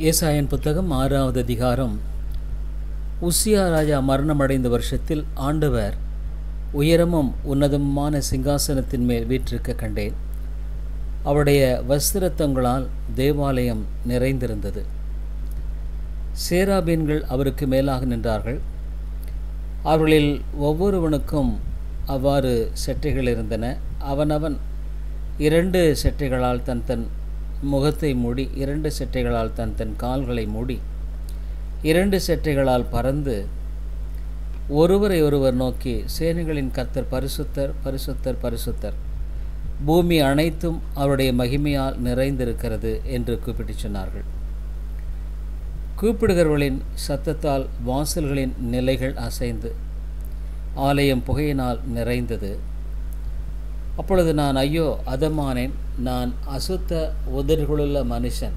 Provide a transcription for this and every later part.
ஏசாயன் புத்தகம் 6வது அதிகாரம். உசியா ராஜா மரணமடைந்த வருஷத்தில் ஆண்டவர் உயரமும் உன்னதமான சிங்காசனத்தின் மேல் வீற்றிருக்க கண்டேன். அவருடைய வஸ்திரத்தங்களால் தேவாலயம் நிறைந்திருந்தது. சேராபீன்கள் அவருக்கு மேலாக நின்றார்கள். அவர்களில் ஒவ்வொருவனுக்கும் அவ்வாறு செட்டைகள் இருந்தன. அவனவன் 2 செட்டைகளால் தன் முகத்தை மூடி, 2 செட்டைகளால் தன் கால்களை மூடி, 2 செட்டைகளால் பறந்து ஒருவரை ஒருவர் நோக்கி, சேனைகளின் கர்த்தர் பரிசுத்தர், பரிசுத்தர், பரிசுத்தர், பூமி அனைத்தும் அவருடைய மகிமையால் நிறைந்திருக்கிறது என்று கூப்பிட்டு சொன்னார்கள். கூப்பிடுகிறவர்களின் சத்தத்தால் வாசல்களின் நிலைகள் அசைந்து ஆலயம் புகையினால் நிறைந்தது. அப்பொழுது நான் ஐயோ அதமானேன், நான் அசுத்த உதடுகளுள்ள மனுஷன்,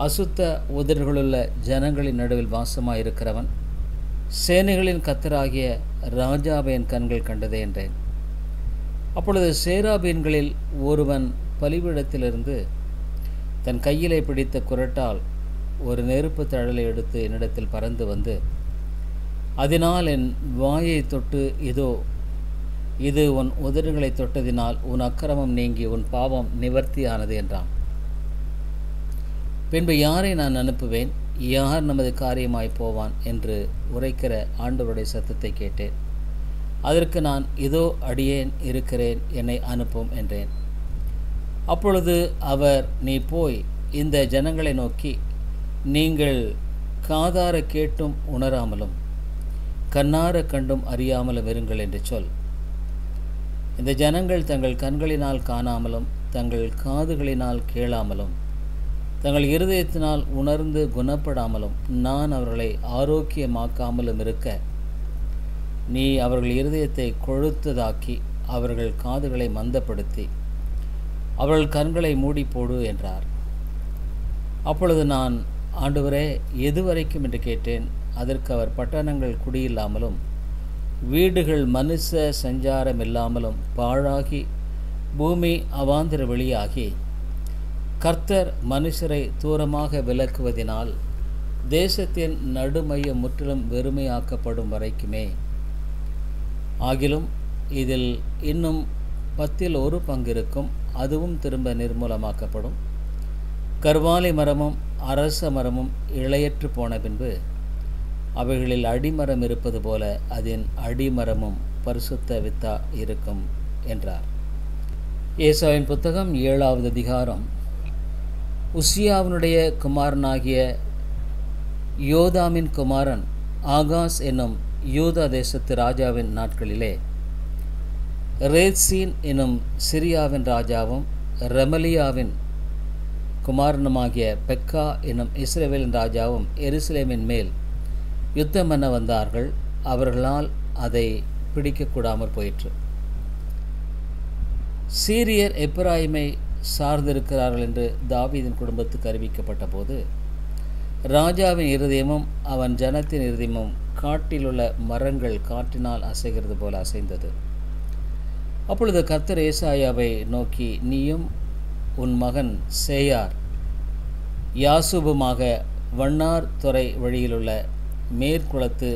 அசுத்த உதடுகளுள்ள ஜனங்களின் நடுவில் வாசமாயிருக்கிறவன், சேனைகளின் கர்த்தராகிய ராஜாவை என் கண்கள் கண்டதே என்றேன். அப்பொழுது சேராபீன்களில் ஒருவன் பலிபீடத்திலிருந்து தன் கையிலே பிடித்த குரட்டால் ஒரு நெருப்பு தழலை எடுத்து என்னிடத்தில் பறந்து வந்து, அதனால் என் வாயை தொட்டு, இதோ இது உன் உதடுகளை தொட்டதினால் உன் அக்கிரமம் நீங்கி உன் பாவம் நிவர்த்தியானது என்றான். பின்பு யாரை நான் அனுப்புவேன், யார் நமது காரியமாய் போவான் என்று உரைக்கிற ஆண்டவருடைய சத்தத்தை கேட்டேன். அதற்கு நான், இதோ அடியேன் இருக்கிறேன், என்னை அனுப்பும் என்றேன். அப்பொழுது அவர், நீ போய் இந்த ஜனங்களை நோக்கி, நீங்கள் காதார கேட்டும் உணராமலும் கண்ணார கண்டும் அறியாமலும் இருங்கள் என்று சொல். இந்த ஜனங்கள் தங்கள் கண்களினால் காணாமலும் தங்கள் காதுகளினால் கேளாமலும் தங்கள் இருதயத்தினால் உணர்ந்து குணப்படாமலும் நான் அவர்களை ஆரோக்கியமாக்காமலும் இருக்க, நீ அவர்கள் இருதயத்தை கொழுத்ததாக்கி அவர்கள் காதுகளை மந்தப்படுத்தி அவர்கள் கண்களை மூடி போடு என்றார். அப்பொழுது நான், ஆண்டவரே, எதுவரைக்கும் என்று கேட்டேன். அதற்கு அவர், பட்டணங்கள் குடியில்லாமலும் வீடுகள் மனுஷ சஞ்சாரம் இல்லாமலும் பாழாகி பூமி அவாந்திர வெளியாகி கர்த்தர் மனுஷரை தூரமாக விலக்குவதினால் தேசத்தின் நடுமையம் முற்றிலும் வெறுமையாக்கப்படும் வரைக்குமே. ஆகிலும் இதில் இன்னும் 10 1 பங்கு இருக்கும், அதுவும் திரும்ப நிர்மூலமாக்கப்படும். கர்வாலி மரமும் அரச மரமும் இளையற்று போன பின்பு அவைகளில் அடிமரம் இருப்பது போல அதன் அடிமரமும் பரிசுத்த வித்தா இருக்கும் என்றார். ஏசாயின் புத்தகம் 7வது அதிகாரம். உசியாவினுடைய குமாரனாகிய யோதாமின் குமாரன் ஆகாஸ் என்னும் யூதா தேசத்து ராஜாவின் நாட்களிலே, ரேத்சீன் என்னும் சிரியாவின் ராஜாவும் ரெமலியாவின் குமாரனுமாகிய பெக்கா என்னும் இஸ்ரவேலின் ராஜாவும் எருசலேமின் மேல் யுத்தம் பண்ண வந்தார்கள். அவர்களால் அதை பிடிக்கக்கூடாமற் போயிற்று. சீரியர் எப்பிராயிமை சார்ந்திருக்கிறார்கள் என்று தாவீதின் குடும்பத்துக்கு அறிவிக்கப்பட்ட போது, ராஜாவின் இருதயமும் அவன் ஜனத்தின் இருதயமும் காட்டிலுள்ள மரங்கள் காற்றினால் அசைகிறது போல அசைந்தது. அப்பொழுது கர்த்தர் ஏசாயாவை நோக்கி, நீயும் உன் மகன் சேயார் யாசுபுமாக வண்ணார் துறை வழியிலுள்ள மேற்குளத்து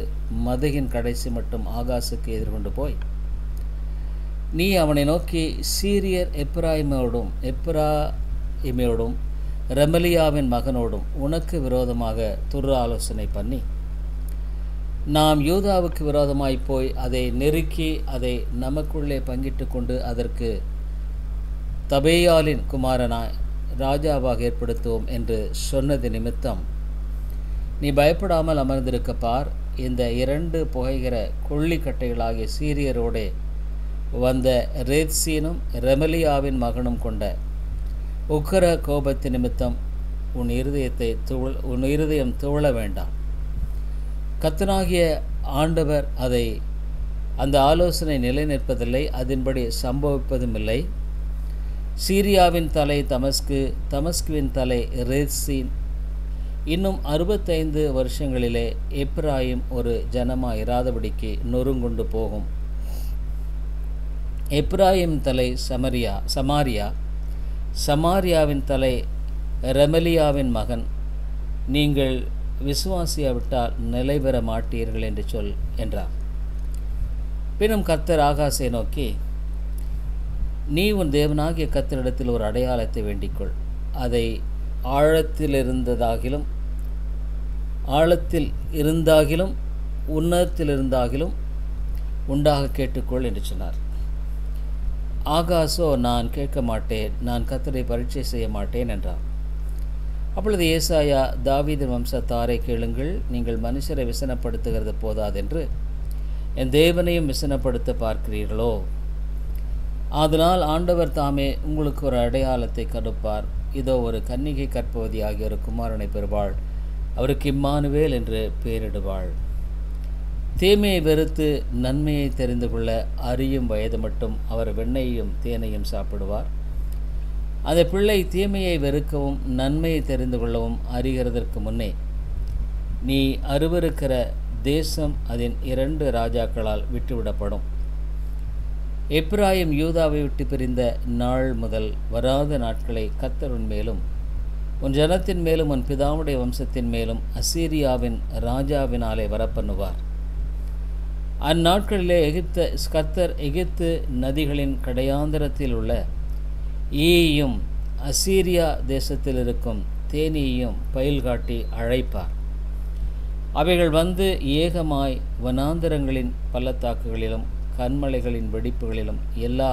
மதகின் கடைசி மட்டும் ஆகாசுக்கு எதிர்கொண்டு போய், நீ அவனை நோக்கி, சீரியர் எப்பிராயிமோடும் ரெமலியாவின் மகனோடும் உனக்கு விரோதமாக துர்ஆலோசனை பண்ணி, நாம் யூதாவுக்கு விரோதமாய் போய் அதை நெருக்கி அதை நமக்குள்ளே பங்கிட்டு கொண்டு அதற்கு தபேயாலின் குமாரனாய் ராஜாவாக ஏற்படுத்துவோம் என்று சொன்னது நிமித்தம் நீ பயப்படாமல் அமர்ந்திருக்க பார். இந்த 2 புகைகிற கொள்ளிக்கட்டைகளாகிய சீரியரோடே வந்த ரேத்சீனும் ரெமலியாவின் மகனும் கொண்ட உக்கர கோபத்து நிமித்தம் உன் இருதயம் துவள வேண்டாம். கர்த்தராகிய ஆண்டவர் அந்த ஆலோசனை நிலை நிற்பதில்லை, அதன்படி சம்பவிப்பதும் இல்லை. சீரியாவின் தலை தமஸ்கு, தமஸ்குவின் தலை ரேத்சீன். இன்னும் 65 வருஷங்களிலே எப்பிராயிம் ஒரு ஜனமாயிராதபடிக்கு நொறுங்குண்டு போகும். எப்பிராயிம் தலை சமாரியா, சமாரியாவின் தலை ரெமலியாவின் மகன் நீங்கள் விசுவாசியாவிட்டால் நிலை பெற மாட்டீர்கள் என்று சொல் என்றார். பின்னும் கர்த்தர் ஆகாசை நோக்கி, நீ உன் தேவனாகிய கர்த்தரிடத்தில் ஒரு அடையாளத்தை வேண்டிக்கொள். அதை ஆழத்தில் இருந்தாகிலும் உன்னதத்தில் இருந்தாகிலும் உண்டாக கேட்டுக்கொள் என்று சொன்னார். ஆகாசோ, நான் கேட்க மாட்டேன், நான் கர்த்தரை பரீட்சை செய்ய மாட்டேன் என்றார். அப்பொழுது ஏசாயா, தாவீதின் வம்சத்தாரை கேளுங்கள், நீங்கள் மனுஷரை விசனப்படுத்துகிறது போதாதென்று என் தேவனையும் விசனப்படுத்த பார்க்கிறீர்களோ? அதனால் ஆண்டவர் தாமே உங்களுக்கு ஒரு அடையாளத்தை கொடுப்பார். இதோ, ஒரு கன்னிகை கற்பவதி ஆகிய ஒரு குமாரனை பெறுவாள், அவருக்கு இம்மானுவேல் என்று பெயரிடுவாள். தீமையை வெறுத்து நன்மையை தெரிந்து கொள்ள அறியும் வயது மட்டும் அவர் வெண்ணெயையும் தேனையும் சாப்பிடுவார். அந்த பிள்ளை தீமையை வெறுக்கவும் நன்மையை தெரிந்து கொள்ளவும் அறிகிறதற்கு முன்னே நீ அருவருக்கிற தேசம் அதன் 2 ராஜாக்களால் விட்டுவிடப்படும். எப்பிராயிம் யூதாவை விட்டு பிரிந்த நாள் முதல் வராத நாட்களை கர்த்தர் உன் மேலும் உன் ஜனத்தின் மேலும் உன் பிதாவுடைய வம்சத்தின் மேலும் அசீரியாவின் ராஜாவினாலே வரப்பண்ணுவார். அந்நாட்களிலே கர்த்தர் எகிப்து நதிகளின் கடையாந்தரத்தில் உள்ள ஈயையும் அசீரியா தேசத்தில் இருக்கும் தேனியையும் பயில் காட்டி அழைப்பார். அவைகள் வந்து ஏகமாய் வனாந்தரங்களின் பள்ளத்தாக்குகளிலும் கன்மலைகளின் வெடிப்புகளிலும் எல்லா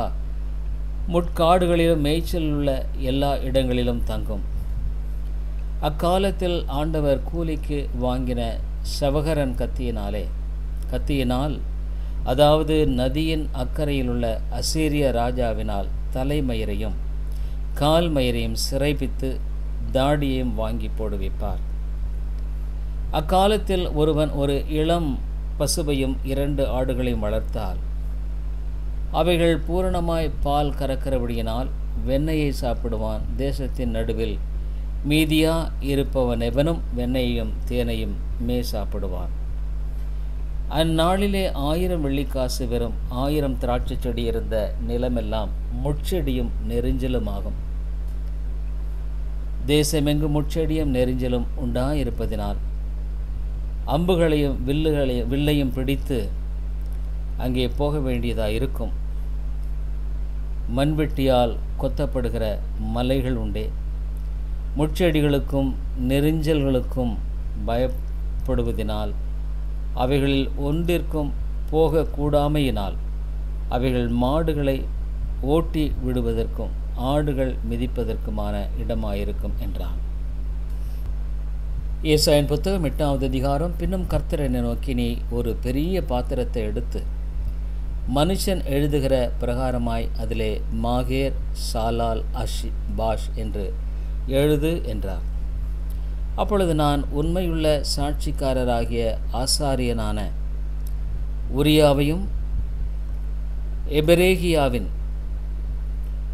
முட்காடுகளிலும் மேய்ச்சல் உள்ள எல்லா இடங்களிலும் தங்கும். அக்காலத்தில் ஆண்டவர் கூலிக்கு வாங்கின சவகரன் கத்தியினால், அதாவது நதியின் அக்கறையிலுள்ள அசீரிய ராஜாவினால் தலைமயிரையும் கால் மயிரையும் சிறைப்பித்து தாடியையும் வாங்கி போடுவிப்பார். அக்காலத்தில் ஒருவன் ஒரு இளம் பசுவையும் 2 ஆடுகளையும் வளர்த்தால் அவைகள் பூரணமாய் பால் கறக்கிறபடியினால் வெண்ணெயை சாப்பிடுவான். தேசத்தின் நடுவில் மீதியா இருப்பவன் எவனும் வெண்ணெயையும் தேனையும் சாப்பிடுவான். அந்நாளிலே 1000 வெள்ளிக்காசு வெறும் 1000 திராட்சை செடி இருந்த நிலமெல்லாம் முட்செடியும் நெரிஞ்சலுமாகும். தேசமெங்கும் முட்செடியும் நெரிஞ்சலும் உண்டாயிருப்பதினால் அம்புகளையும் வில்லையும் பிடித்து அங்கே போக வேண்டியதாக இருக்கும். மண்வெட்டியால் கொத்தப்படுகிற மலைகள் உண்டே. முட்செடிகளுக்கும் நெரிஞ்சல்களுக்கும் பயப்படுவதினால் அவைகளில் ஒன்றிற்கும் போகக்கூடாமையினால் அவைகள் மாடுகளை ஓட்டி விடுவதற்கும் ஆடுகள் மிதிப்பதற்குமான இடமாயிருக்கும் என்றான். ஏசாயின் புத்தகம் 8வது அதிகாரம். பின்னும் கர்த்தர் என்னை நோக்கி, நீ ஒரு பெரிய பாத்திரத்தை எடுத்து மனுஷன் எழுதுகிற பிரகாரமாய் அதிலே மாகேர் சாலால் பாஷ் என்று எழுது என்றார். அப்பொழுது நான் உண்மையுள்ள சாட்சிக்காரராகிய ஆசாரியனான உரியாவையும் எபெரேகியாவின்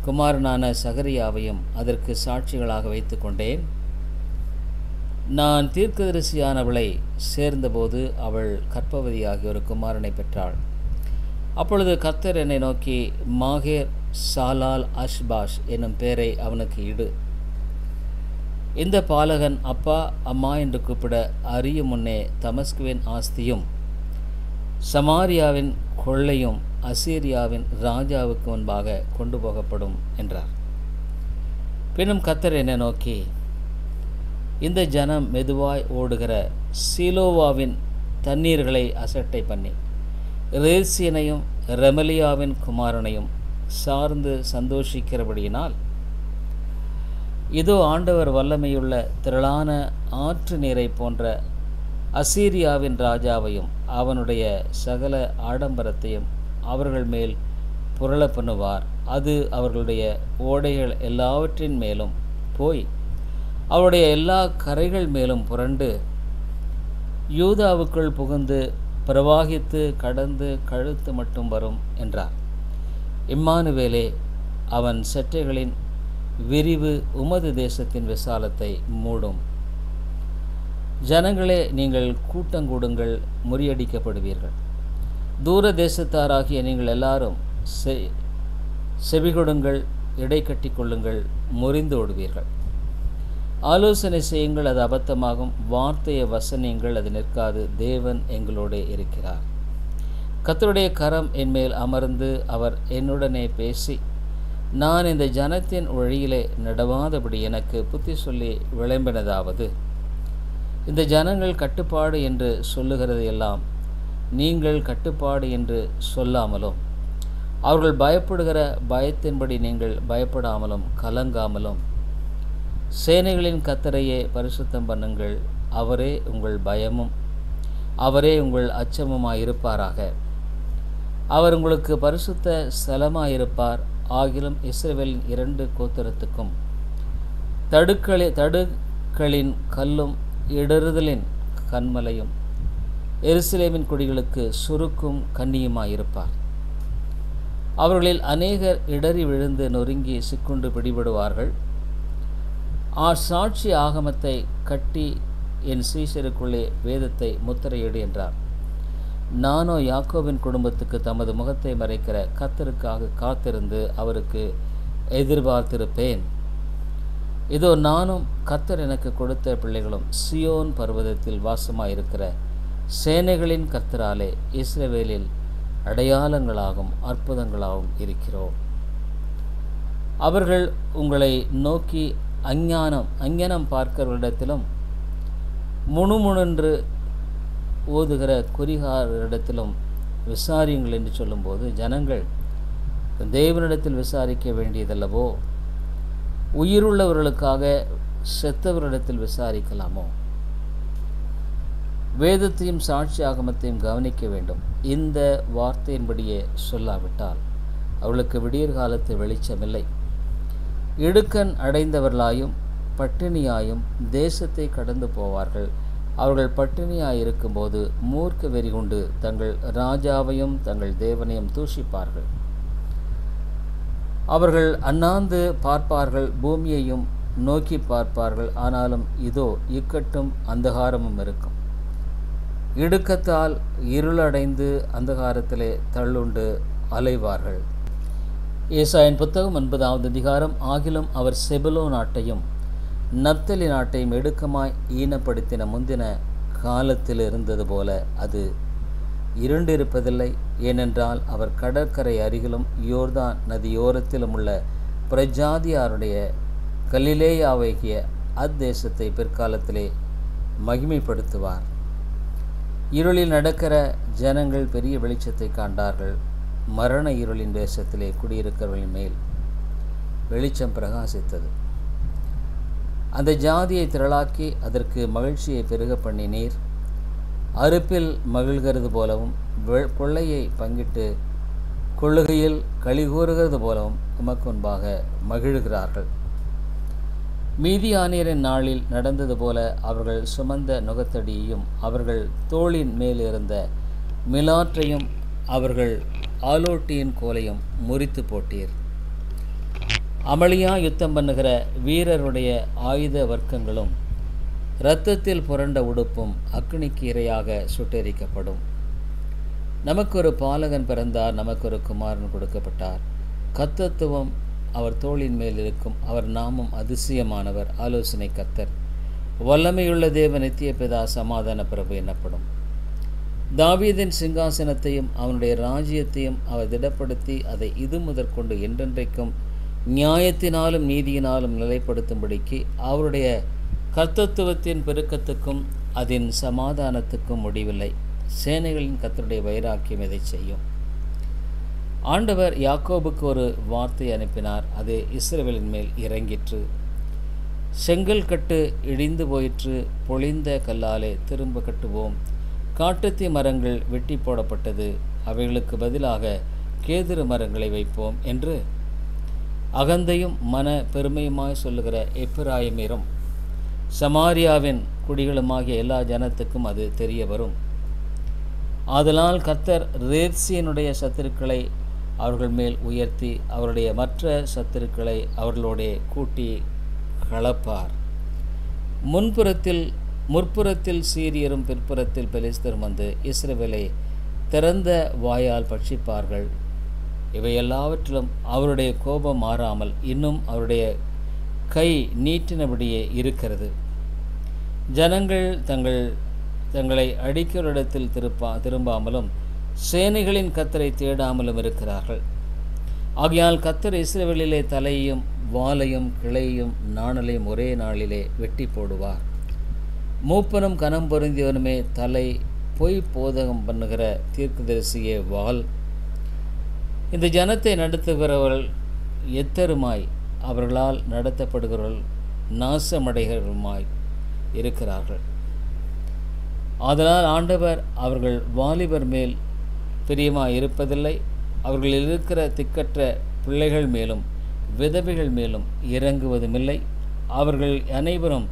குமாரனான சகரியாவையும் அதற்கு சாட்சிகளாக வைத்து கொண்டேன். நான் தீர்க்கதரிசியானவளை சேர்ந்தபோது அவள் கர்ப்பவதியாகிய ஒரு குமாரனை பெற்றாள். அப்பொழுது கர்த்தர் என்னை நோக்கி, மாகேர் சாலால் அஷ்பாஷ் என்னும் பெயரை அவனுக்கு இடு. இந்த பாலகன் அப்பா அம்மா என்று கூப்பிட அறியும் முன்னே தமஸ்குவின் ஆஸ்தியும் சமாரியாவின் கொள்ளையும் அசீரியாவின் ராஜாவுக்கு முன்பாக கொண்டு போகப்படும் என்றார். பின்னும் கர்த்தர் என்னை நோக்கி, இந்த ஜனம் மெதுவாய் ஓடுகிற சீலோவாவின் தண்ணீர்களை அசட்டை பண்ணி ரேசியனையும் ரெமலியாவின் குமாரனையும் சார்ந்து சந்தோஷிக்கிறபடியினால், இதோ ஆண்டவர் வல்லமையுள்ள திரளான ஆற்று நீரை போன்ற அசீரியாவின் ராஜாவையும் அவனுடைய சகல ஆடம்பரத்தையும் அவர்கள் மேல் புரள பண்ணுவார். அது அவர்களுடைய ஓடைகள் எல்லாவற்றின் மேலும் போய் அவருடைய எல்லா கரைகள் மேலும் புரண்டு யூதாவுக்குள் புகுந்து பிரவாகித்து கடந்து கழுத்து மட்டும் வரும் என்றார். இம்மானுவேலே, அவன் செட்டைகளின் விரிவு உமது தேசத்தின் விசாலத்தை மூடும். ஜனங்களே, நீங்கள் கூட்டங்கூடுங்கள், முறியடிக்கப்படுவீர்கள். தூர தேசத்தாராகிய நீங்கள் எல்லாரும் செவிகொடுங்கள், இடை கட்டி கொள்ளுங்கள், முறிந்து ஓடுவீர்கள். ஆலோசனை செய்யுங்கள், அது அபத்தமாகும். வார்த்தையை வசனியுங்கள், அது நிற்காது. தேவன் எங்களோடே இருக்கிறார். கர்த்தருடைய கரம் என்மேல் அமர்ந்து அவர் என்னுடனே பேசி, நான் இந்த ஜனத்தின் வழியிலே நடவாதபடி எனக்கு புத்தி சொல்லி விளம்பினதாவது, இந்த ஜனங்கள் கட்டுப்பாடு என்று சொல்லுகிறது எல்லாம் நீங்கள் கட்டுப்பாடு என்று சொல்லாமலும், அவர்கள் பயப்படுகிற பயத்தின்படி நீங்கள் பயப்படாமலும் கலங்காமலும், சேனைகளின் கர்த்தரையே பரிசுத்தம் பண்ணுங்கள், அவரே உங்கள் பயமும் அவரே உங்கள் அச்சமுமாயிருப்பாராக. அவர் உங்களுக்கு பரிசுத்த ஸ்தலமாயிருப்பார். ஆகிலும் இஸ்ரவேலின் 2 கோத்திரத்துக்கும் தடுக்களின் கல்லும் இடறுதலின் கன்மலையும் எருசலேமின் குடிகளுக்கு சுருக்கும் கண்ணியுமாயிருப்பார். அவர்களில் அநேகர் இடறி விழுந்து நொறுங்கி சிக்குண்டு பிடிபடுவார்கள். சாட்சி ஆகமத்தை கட்டி என் சீஷருக்குள்ளே வேதத்தை முத்திரையிடு என்றார். நானோ யாக்கோபின் குடும்பத்துக்கு தமது முகத்தை மறைக்கிற கர்த்தருக்காக காத்திருந்து அவருக்கு எதிர்பார்த்திருப்பேன். இதோ நானும் கர்த்தர் எனக்கு கொடுத்த பிள்ளைகளும் சியோன் பர்வதத்தில் வாசமாயிருக்கிற சேனைகளின் கர்த்தராலே இஸ்ரவேலில் அடையாளங்களாகவும் அற்புதங்களாகவும் இருக்கிறோம். அவர்கள் உங்களை நோக்கி அஞ்ஞானம் பார்க்கிறவரிடத்திலும் முணுமுணென்று ஓதுகிற குறிகாரிடத்திலும் விசாரியுங்கள் என்று சொல்லும்போது, ஜனங்கள் தேவனிடத்தில் விசாரிக்க வேண்டியதல்லவோ? உயிருள்ளவர்களுக்காக செத்தவரிடத்தில் விசாரிக்கலாமோ? வேதத்தையும் சாட்சி ஆகமத்தையும் கவனிக்க வேண்டும். இந்த வார்த்தையின்படியே சொல்லாவிட்டால் அவளுக்கு விடியற்காலத்து வெளிச்சமில்லை. இடுக்கண் அடைந்தவர்களாயும் பட்டினியாயும் தேசத்தை கடந்து போவார்கள். அவர்கள் பட்டினியாயிருக்கும்போது மூர்க்க வெறி கொண்டு தங்கள் ராஜாவையும் தங்கள் தேவனையும் தூஷிப்பார்கள். அவர்கள் அண்ணாந்து பார்ப்பார்கள், பூமியையும் நோக்கி பார்ப்பார்கள். ஆனாலும் இதோ இக்கட்டும் அந்தகாரமும் இருக்கும். இடுக்கத்தால் இருளடைந்து அந்தகாரத்திலே தள்ளுண்டு அலைவார்கள். ஏசாயின் புத்தகம் 9ஆவது அதிகாரம். ஆகிலும் அவர் செபுலோ நாட்டையும் நப்தலி நாட்டையும் இடுக்கமாய் ஈனப்படுத்தின முந்தின காலத்தில் இருந்தது போல அது இருண்டிருப்பதில்லை. ஏனென்றால் அவர் கடற்கரை அருகிலும் யோர்தான் நதியோரத்திலும் உள்ள பிரஜாதியாருடைய கலிலேயாவாகிய அத்தேசத்தை பிற்காலத்திலே மகிமைப்படுத்துவார். இருளில் நடக்கிற ஜனங்கள் பெரிய வெளிச்சத்தை காண்டார்கள். மரண இருளின் தேசத்திலே குடியிருக்கிறவர்களின் மேல் வெளிச்சம் பிரகாசித்தது. அந்த ஜாதியை திரளாக்கி அதற்கு மகிழ்ச்சியை பெருக பண்ணினீர். அறுப்பில் மகிழ்கிறது போலவும் கொள்ளையை பங்கிட்டு கொள்ளுகையில் களிகூறுகிறது போலவும் உமக்கு முன்பாக மகிழ்கிறார்கள். மீதியானியரின் நாளில் நடந்தது போல அவர்கள் சுமந்த நுகத்தடியையும் அவர்கள் தோளின் மேல் இருந்த மிலாற்றையும் அவர்கள் ஆலோட்டியின் கோலையும் முறித்து போட்டீர். அமளியா யுத்தம் பண்ணுகிற வீரருடைய ஆயுத வர்க்கங்களும் இரத்தத்தில் புரண்ட உடுப்பும் அக்னிக்கு இரையாக சுட்டெரிக்கப்படும். நமக்கு ஒரு பாலகன் பிறந்தார், நமக்கு ஒரு குமாரன் கொடுக்கப்பட்டார். கர்த்தத்துவம் அவர் தோளின் மேல் இருக்கும். அவர் நாமம் அதிசயமானவர், ஆலோசனை கர்த்தர், வல்லமையுள்ள தேவன், நித்திய பிதா, சமாதான பிரபு எனப்படும். தாவீதின் சிங்காசனத்தையும் அவனுடைய ராஜ்யத்தையும் அவர் திடப்படுத்தி அதை இது முதற்கொண்டு என்றென்றைக்கும் நியாயத்தினாலும் நீதியினாலும் நிலைப்படுத்தும்படிக்கு அவருடைய கர்த்தத்துவத்தின் பெருக்கத்துக்கும் அதன் சமாதானத்துக்கும் முடிவில்லை. சேனைகளின் கர்த்தருடைய வைராக்கியம் இதை செய்யும். ஆண்டவர் யாக்கோபுக்கு ஒரு வார்த்தை அனுப்பினார், அது இஸ்ரவேலின் மேல் இறங்கிற்று. செங்கல் கட்டு இடிந்து போயிற்று, பொழிந்த கல்லாலே திரும்ப கட்டுவோம். காட்டுத்தி மரங்கள் வெட்டி போடப்பட்டது, அவைகளுக்கு பதிலாக கேதுரு மரங்களை வைப்போம் என்று அகந்தையும் மன பெருமையுமாய் சொல்லுகிற எப்பிராயிமீரும் சமாரியாவின் குடிகளுமாகிய எல்லா ஜனத்துக்கும் அது தெரிய வரும். ஆதலால் கர்த்தர் ரேத்சியனுடைய சத்துருக்களை அவர்கள் மேல் உயர்த்தி அவருடைய மற்ற சத்துருக்களை அவர்களோடே கூட்டி கலப்பார். முற்புறத்தில் சீரியரும் பிற்புறத்தில் பெலிஸ்தரும் வந்து இஸ்ரவேலை திறந்த வாயால் பட்சிப்பார்கள். இவை எல்லாவற்றிலும் அவருடைய கோபம் மாறாமல் இன்னும் அவருடைய கை நீட்டினபடியே இருக்கிறது. ஜனங்கள் தங்களை அடிக்கிறோரிடத்தில் திரும்பாமலும் சேனைகளின் கர்த்தரை தேடாமலும் இருக்கிறார்கள். ஆகையால் கர்த்தர் இஸ்ரவேலிலே தலையையும் வாலையும் கிளையையும் நாணலையும் ஒரே நாளிலே வெட்டி போடுவார். மூப்பனும் கனம் பொருந்தியவனுமே தலை, பொய் போதகம் பண்ணுகிற தீர்க்கதரிசியே வால். இந்த ஜனத்தை நடத்துகிறவர்கள் எத்தருமாய் அவர்களால் நடத்தப்படுகிறவர்கள் நாசமடைகிறவருமாய் இருக்கிறார்கள். ஆதலால் ஆண்டவர் அவர்கள் வாலிபர் மேல் பிரியமாய் இருப்பதில்லை. அவர்களில் இருக்கிற திக்கற்ற பிள்ளைகள் மேலும் விதவைகள் மேலும் இறங்குவதுமில்லை. அவர்கள் அனைவரும்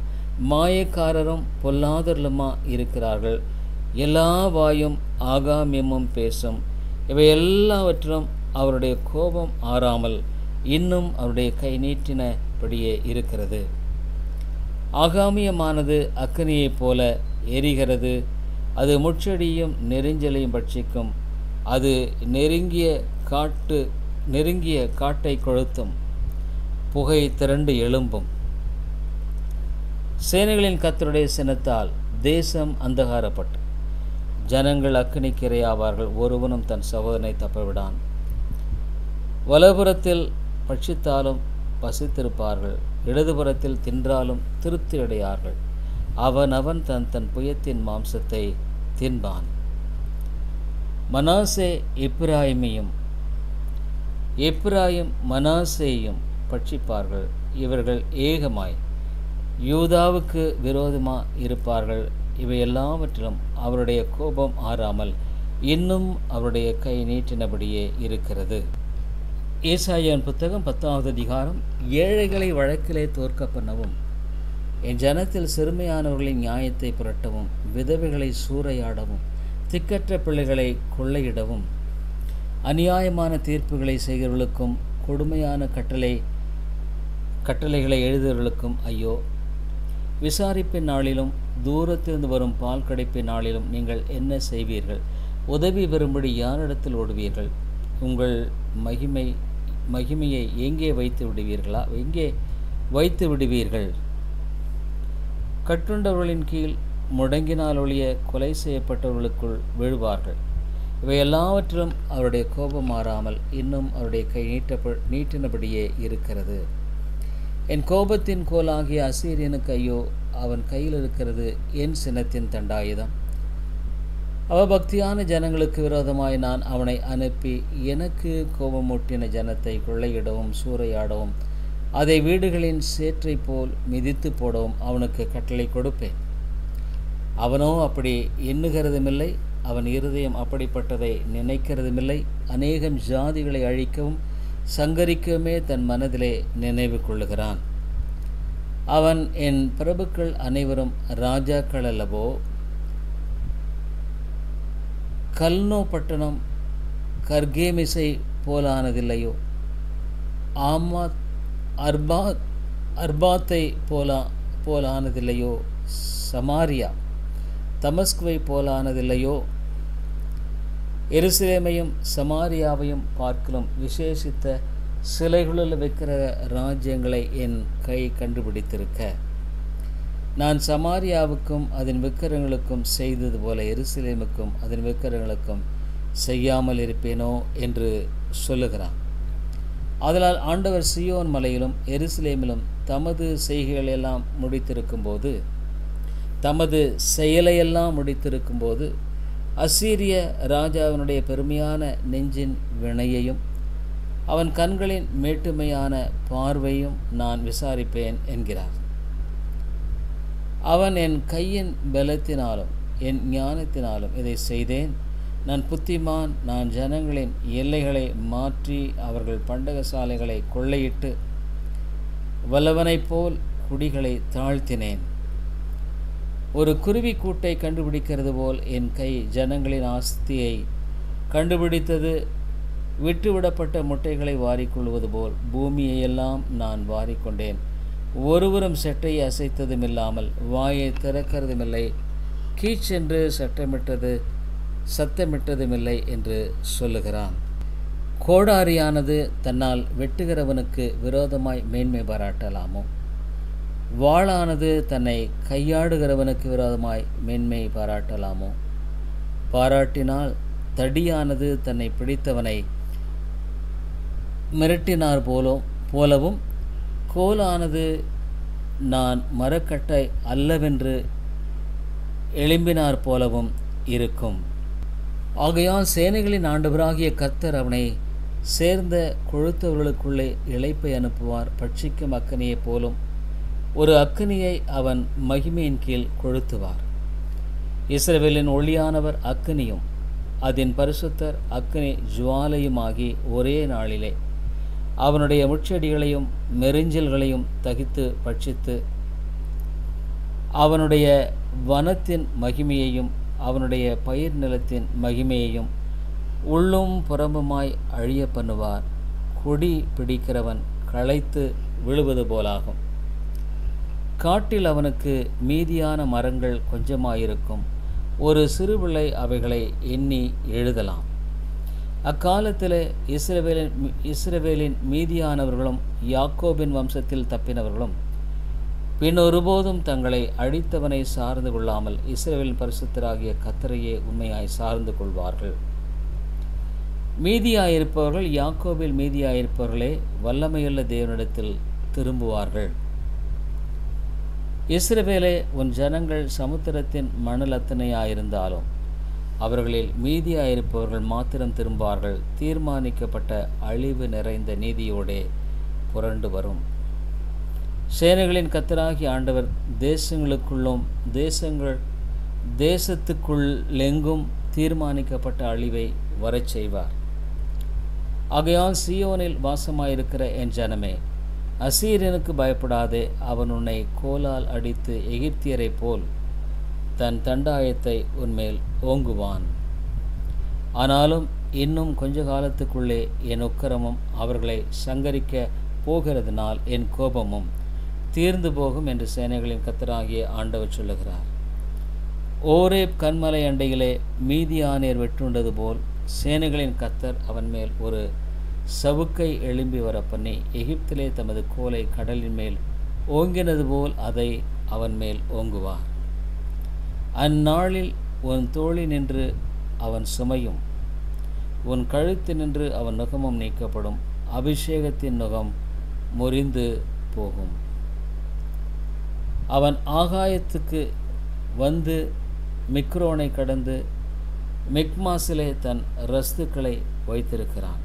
மாயக்காரரும் பொல்லாதவர்களுமா இருக்கிறார்கள். எல்லா வாயும் ஆகாமியமும் பேசும். இவை எல்லாவற்றிலும் அவருடைய கோபம் ஆறாமல் இன்னும் அவருடைய கை நீட்டினபடியே இருக்கிறது. ஆகாமியமானது அக்கினியைப் போல எரிகிறது. அது முட்செடியும் நெரிஞ்சலையும் பட்சிக்கும். அது நெருங்கிய காட்டை கொளுத்தும். புகை திரண்டு எழும்பும். சேனைகளின் கர்த்தருடைய சினத்தால் தேசம் அந்தகாரப்பட்டு ஜனங்கள் அக்கினிக்கிரையாவார்கள். ஒருவனும் தன் சகோதரனை தப்பவிடான். வலதுபுறத்தில் பட்சித்தாலும் பசித்திருப்பார்கள், இடதுபுறத்தில் தின்றாலும் திருப்தி அடையார்கள். அவன் தன் புயத்தின் மாம்சத்தை தின்பான். மனாசே எப்பிராயிம் மனாசேயும் பட்சிப்பார்கள். இவர்கள் ஏகமாய் யூதாவுக்கு விரோதமாக இருப்பார்கள். இவை எல்லாவற்றிலும் அவருடைய கோபம் ஆறாமல் இன்னும் அவருடைய கை நீட்டினபடியே இருக்கிறது. ஏசாயாவின் புத்தகம் 10வது அதிகாரம். ஏழைகளை வழக்கிலே தோற்க பண்ணவும், என் ஜனத்தில் சிறுமையானவர்களின் நியாயத்தை புரட்டவும், விதவைகளை சூறையாடவும், திக்கற்ற பிள்ளைகளை கொள்ளையிடவும், அநியாயமான தீர்ப்புகளை செய்கிறவர்களுக்கும் கொடுமையான கட்டளைகளை எழுதுகிறவர்களுக்கும் ஐயோ. விசாரிப்பின் நாளிலும் தூரத்திலிருந்து வரும் பால் கிடைப்பின் நாளிலும் நீங்கள் என்ன செய்வீர்கள்? உதவி பெறும்படி யாரிடத்தில் ஓடுவீர்கள்? உங்கள் மகிமையை எங்கே வைத்து விடுவீர்கள்? கட்டுண்டவர்களின் கீழ் முடங்கினால் ஒழிய கொலை செய்யப்பட்டவர்களுக்குள் விழுவார்கள். இவை எல்லாவற்றிலும் அவருடைய கோபம் மாறாமல் இன்னும் அவருடைய கை நீட்டினபடியே இருக்கிறது. என் கோபத்தின் கோலாகிய அசீரியனுக்கு ஐயோ, அவன் கையில் இருக்கிறது என் சினத்தின் தண்டாயுதம். அவபக்தியான ஜனங்களுக்கு விரோதமாய் நான் அவனை அனுப்பி எனக்கு கோபமூட்டின ஜனத்தை கொள்ளையிடவும் சூறையாடவும் அதை வீடுகளின் சேற்றை போல் மிதித்து போடவும் அவனுக்கு கட்டளை கொடுப்பேன். அவனோ அப்படி எண்ணுகிறதுமில்லை, அவன் இருதயம் அப்படிப்பட்டதை நினைக்கிறதுமில்லை. அநேகம் ஜாதிகளை அழிக்கவும் சங்கரிக்கவுமே தன் மனதிலே நினைவு கொள்ளுகிறான். அவன் என் பிரபுக்கள் அனைவரும் ராஜாக்கள் அல்லவோ? கல்னோ பட்டணம் கர்கேமிசை போலானதில்லையோ? அர்பாத்தை போலானதில்லையோ? சமாரியா தமஸ்குவை போலானதில்லையோ? எருசலேமையும் சமாரியாவையும் பார்க்கலும் விசேஷித்த சிலைகளில் வைக்கிற ராஜ்யங்களை என் கை கண்டுபிடித்திருக்க, நான் சமாரியாவுக்கும் அதன் விக்கிரகங்களுக்கும் செய்தது போல எருசலேமுக்கும் அதன் விக்கிரகங்களுக்கும் செய்யாமல் இருப்பேனோ என்று சொல்லுகிறான். ஆதலால் ஆண்டவர் சியோன் மலையிலும் எருசலேமிலும் தமது செய்கைகளெல்லாம் முடித்திருக்கும் போது அசீரிய ராஜாவினுடைய பெருமையான நெஞ்சின் வினையையும் அவன் கண்களின் மேட்டுமையான பார்வையும் நான் விசாரிப்பேன் என்கிறார். அவன் என் கையின் பலத்தினாலும் என் ஞானத்தினாலும் இதை செய்தேன். நான் புத்திமான். நான் ஜனங்களின் எல்லைகளை மாற்றி அவர்கள் பண்டக சாலைகளை கொள்ளையிட்டு வல்லவனைப் போல் குடிகளை தாழ்த்தினேன். ஒரு குருவி கூட்டை கண்டுபிடிக்கிறது போல் என் கை ஜனங்களின் ஆஸ்தியை கண்டுபிடித்தது. விட்டுவிடப்பட்ட முட்டைகளை வாரிக்கொள்வது போல் பூமியையெல்லாம் நான் வாரிக்கொண்டேன். ஒருவரும் செட்டையை அசைத்ததுமில்லாமல் வாயை திறக்கிறதுமில்லை, கீச்சென்று சத்தமிட்டதுமில்லை என்று சொல்லுகிறான். கோடாரியானது தன்னால் வெட்டுகிறவனுக்கு விரோதமாய் மேன்மை பாராட்டலாமோ? வாளானது தன்னை கையாடுகிறவனுக்கு விரோதமாய் மேன்மை பாராட்டலாமோ? பாராட்டினால் தடியானது தன்னை பிடித்தவனை மிரட்டினார் போலவும் கோலானது நான் மரக்கட்டை அல்லவென்று எழும்பினார் போலவும் இருக்கும். ஆகையால் சேனைகளின் ஆண்டவராகிய கர்த்தர் அவனை சேர்ந்த கொழுத்தவர்களுக்குள்ளே இளைப்பை அனுப்புவார். பட்சிக்கும் அக்கினியைப் போலும் ஒரு அக்கினியை அவன் மகிமையின் கீழ் கொளுத்துவார். இஸ்ரவேலின் ஒளியானவர் அக்கினியும் அதன் பரிசுத்தர் அக்கினி ஜுவாலையுமாகி ஒரே நாளிலே அவனுடைய முட்செடிகளையும் மெரிஞ்சல்களையும் தகித்து பட்சித்து அவனுடைய வனத்தின் மகிமையையும் அவனுடைய பயிர் நிலத்தின் மகிமையையும் உள்ளும் புறம்புமாய் அழிய பண்ணுவார். கொடி பிடிக்கிறவன் களைத்து விழுவது போலாகும். காட்டில் அவனுக்கு மீதியான மரங்கள் கொஞ்சமாயிருக்கும். ஒரு சிறுபிள்ளை அவைகளை எண்ணி எழுதலாம். அக்காலத்தில் இஸ்ரவேலின் மீதியானவர்களும் யாக்கோபின் வம்சத்தில் தப்பினவர்களும் பின் ஒருபோதும் தங்களை அழித்தவனை சார்ந்து கொள்ளாமல் இஸ்ரவேலின் பரிசுத்தராகிய கர்த்தரையே உண்மையாய் சார்ந்து கொள்வார்கள். மீதியாயிருப்பவர்கள் யாக்கோபில் மீதியாயிருப்பவர்களே வல்லமையுள்ள தேவனிடத்தில் திரும்புவார்கள். இஸ்ரவேலே, உன் ஜனங்கள் சமுத்திரத்தின் மணல் அத்தனையாயிருந்தாலும் அவர்களில் மீதியாயிருப்பவர்கள் மாத்திரம் திரும்பார்கள். தீர்மானிக்கப்பட்ட அழிவு நிறைந்த நீதியோடே புரண்டு வரும். சேனைகளின் கர்த்தராகிய ஆண்டவர் தேசங்களுக்குள்ளும் தேசத்துக்குள்ளெங்கும் தீர்மானிக்கப்பட்ட அழிவை வரச் செய்வார். ஆகையால் சீயோனில் வாசமாயிருக்கிற என் ஜனமே, அசீரியனுக்கு பயப்படாதே. அவன் உன்னை கோலால் அடித்து எகிப்தியரைப் போல் தன் தண்டாயத்தை உன்மேல் ஓங்குவான். ஆனாலும் இன்னும் கொஞ்ச காலத்துக்குள்ளே என் உக்கிரமும் அவர்களை சங்கரிக்க போகிறதுனால் என் கோபமும் தீர்ந்து போகும் என்று சேனைகளின் கர்த்தராகிய ஆண்டவர் சொல்லுகிறார். ஓரேப் கன்மலை அண்டையிலே மீதியானேர் வெட்டுண்டது போல் சேனைகளின் கர்த்தர் அவன் மேல் ஒரு சவுக்கை எழும்பி வர பண்ணி எகிப்திலே தமது கோலை கடலின் மேல் ஓங்கினது போல் அதை அவன் மேல் ஓங்குவார். அந்நாளில் உன் தோழி நின்று அவன் சுமையும் உன் கழுத்து நின்று அவன் நுகமும் நீக்கப்படும். அபிஷேகத்தின் நுகம் முறிந்து போகும். அவன் ஆகாயத்துக்கு வந்து மிக்ரோனை கடந்து மிக்மாசிலே தன் ரஸ்துக்களை வைத்திருக்கிறான்.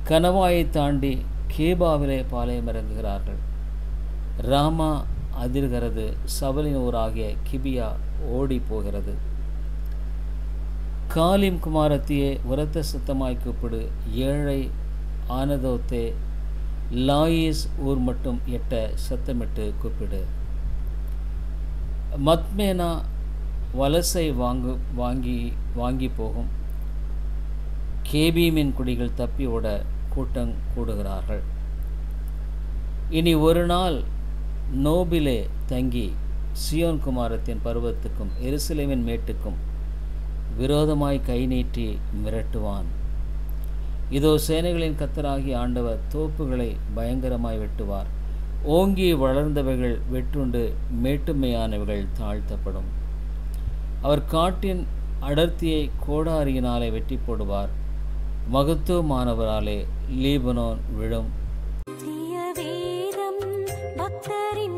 கனவாயை தாண்டி கேபாவிலே பாளையம் இறங்குகிறார்கள். ராமா அதிர்கிறது, சபலின் ஊராகிய கிபியா ஓடி போகிறது. காலிம் குமாரத்தியே, உரத்த சத்தமாய் கூப்பிடு. ஏழை ஆனதோத்தே, லாயிஸ் ஊர் மட்டும் எட்ட சத்தமிட்டு கூப்பிடு. மத்மேனா வலசை வாங்கி போகும். கேபீமின் குடிகள் தப்பி ஓட கூட்டம் கூடுகிறார்கள். இனி ஒரு நாள் நோபிலே தங்கி சியோன் குமாரத்தின் பருவத்துக்கும் எருசலேமின் மேட்டுக்கும் விரோதமாய் கை நீட்டி மிரட்டுவான். இதோ சேனைகளின் கர்த்தராகிய ஆண்டவர் தோப்புகளை பயங்கரமாய் வெட்டுவார். ஓங்கி வளர்ந்தவைகள் வெட்டுண்டு மேட்டுமையானவைகள் தாழ்த்தப்படும். அவர் காட்டின் அடர்த்தியை கோடாரியினாலே வெட்டி போடுவார். மகத்துவமானவராலே லீபனோன் விழும். பக்தரின்